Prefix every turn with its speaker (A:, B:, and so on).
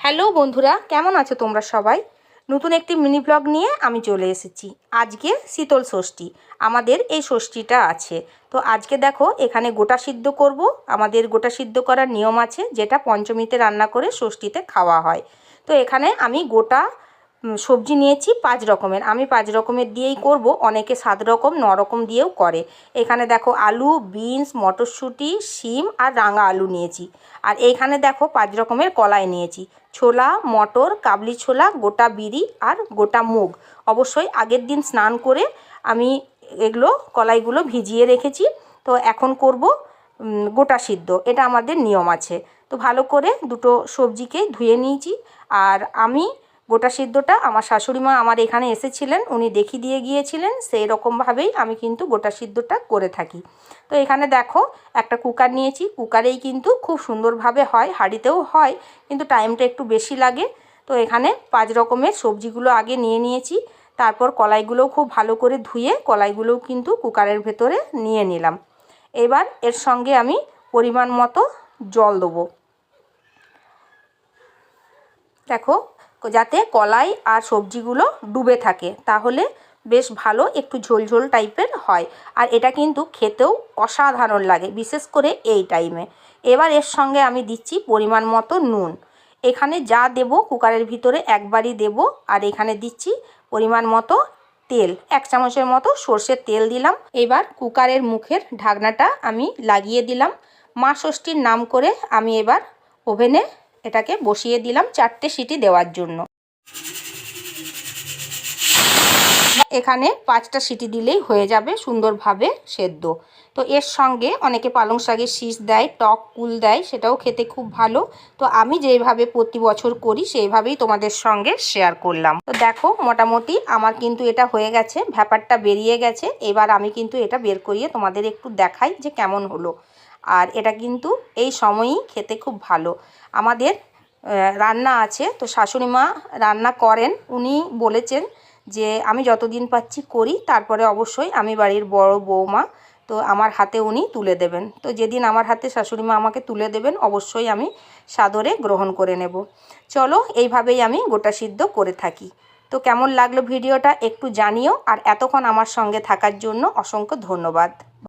A: Hello বন্ধুরা, কেমন আছো তোমরা সবাই? নতুন একটি মিনি ব্লগ নিয়ে আমি চলে এসেছি। আজকে শীতল ষষ্ঠী, আমাদের এই ষষ্ঠীটা আছে। তো আজকে দেখো এখানে গোটা সিদ্ধ করব। আমাদের গোটা সিদ্ধ করার নিয়ম আছে, যেটা পঞ্চমীতে রান্না করে ষষ্ঠীতে খাওয়া হয়। তো এখানে আমি গোটা সবজি নিয়েছি 5 রকমের। আমি 5 রকমের দিয়েই করব, অনেকে 7 রকম 9 রকম দিয়েও করে। এখানে দেখো আলু, বিনস, মটরশুঁটি, শিম আর রাঙা আলু নিয়েছি। আর এইখানে দেখো 5 রকমের কলাই নিয়েছি। ছোলা, মটর, কাবলি ছোলা, গোটা বিরি আর গোটা মুগ। অবশ্যই আগের দিন স্নান করে আমি এগুলো কলাইগুলো ভিজিয়ে রেখেছি। তো এখন করব গোটা সিদ্ধ, এটা আমাদের নিয়ম আছে। তো ভালো করে দুটো সবজিকে ধুয়ে নিয়েছি। আর আমি গোটা সিদ্ধটা আমার শাশুড়ি মা আমার এখানে এসেছিলেন, উনি দেখিয়ে দিয়ে গিয়েছিলেন, সেই রকমভাবেই আমি কিন্তু গোটা সিদ্ধটা করে থাকি। তো এখানে দেখো একটা কুকার নিয়েছি। কুকারেই কিন্তু খুব সুন্দরভাবে হয়, হাঁড়িতেও হয়, কিন্তু টাইমটা একটু বেশি লাগে। তো এখানে 5 রকমের সবজিগুলো আগে নিয়ে নিয়েছি। তারপর কলাইগুলোও খুব ভালো করে ধুয়ে কলাইগুলোও কিন্তু কুকারের ভেতরে নিয়ে নিলাম। এবার এর সঙ্গে আমি পরিমাণ মতো জল দেবো। দেখো, যাতে কলাই আর সবজিগুলো ডুবে থাকে, তাহলে বেশ ভালো একটু ঝোলঝোল টাইপের হয়। আর এটা কিন্তু খেতেও অসাধারণ লাগে, বিশেষ করে এই টাইমে। এবার এর সঙ্গে আমি দিচ্ছি পরিমাণ মতো নুন। এখানে যা দেব কুকারের ভিতরে একবারই দেব। আর এখানে দিচ্ছি পরিমাণ মতো তেল, 1 চামচের মতো সর্ষের তেল দিলাম। এবার কুকারের মুখের ঢাকনাটা আমি লাগিয়ে দিলাম। মা ষষ্ঠীর নাম করে আমি এবার ওভেনে এটাকে বসিয়ে দিলাম 4টে সিটি দেওয়ার জন্য। এখানে 5টা সিটি দিলেই হয়ে যাবে সুন্দরভাবে সেদ্ধ। তো এর সঙ্গে অনেকে পালং শাকের শীষ দেয়, টক কুল দেয়, সেটাও খেতে খুব ভালো। তো আমি যেভাবে প্রতি বছর করি সেইভাবেই তোমাদের সঙ্গে শেয়ার করলাম। তো দেখো মোটামুটি আমার কিন্তু এটা হয়ে গেছে, ব্যাপারটা বেরিয়ে গেছে। এবার আমি কিন্তু এটা বের করিয়ে তোমাদের একটু দেখাই যে কেমন হলো। আর এটা কিন্তু এই সময়ই খেতে খুব ভালো। আমাদের রান্না আছে, তো শাশুড়ি মা রান্না করেন। উনি বলেছেন যে আমি যতদিন পাচ্ছি করি, তারপরে অবশ্যই আমি বাড়ির বড় বৌমা, তো আমার হাতে উনি তুলে দেবেন। তো যেদিন আমার হাতে শাশুড়ি মা আমাকে তুলে দেবেন, অবশ্যই আমি সাদরে গ্রহণ করে নেব। চলো, এইভাবেই আমি গোটা সিদ্ধ করে থাকি। তো কেমন লাগলো ভিডিওটা একটু জানিও। আর এতক্ষণ আমার সঙ্গে থাকার জন্য অসংখ্য ধন্যবাদ।